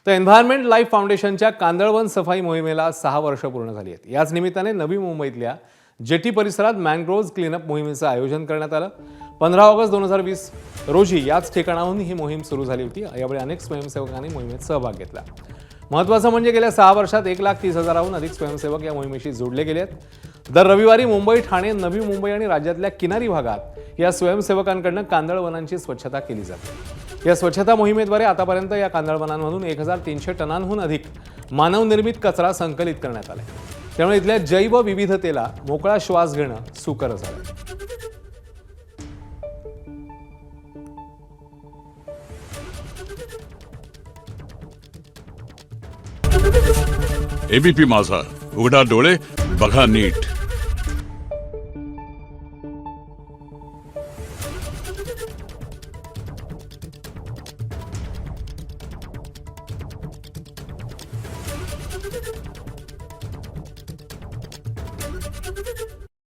तर environment life फाउंडेशनच्या कांदळवन सफाई मोहिमेला 6 वर्ष पूर्ण झाली आहेत। याच निमित्ताने नवी मुंबईतल्या जेटी परिसरात मॅनग्रोव्ह क्लीनअप मोहिमेचं आयोजन करण्यात आलं। 15 ऑगस्ट 2020 रोजी याच ठिकाणाहून ही मोहीम सुरू झाली होती। यावेळी अनेक स्वयंसेवकांनी मोहिमेत सहभाग घेतला। महत्त्वाचं म्हणजे गेल्या 6 वर्षात 1,30,000हून अधिक स्वयंसेवक या मोहिमेशी जोडले गेले आहेत। दर रविवारी मुंबई, ठाणे, नवी मुंबई आणि राज्यातल्या किनारी भागात या स्वयंसेवकांकडून कांदळवनांची स्वच्छता केली जाते। या स्वच्छता मोहिमेद्वारे आतापर्यंत या कांदळवनांमधून 1,300 टनांहून अधिक मानवनिर्मित कचरा संकलित करण्यात आला। त्यामुळे इथल्या जैव विविधतेला मोकळा श्वास घेणं सुकर झालं। एबीपी माझा, उघडा डोळे बघा नीट।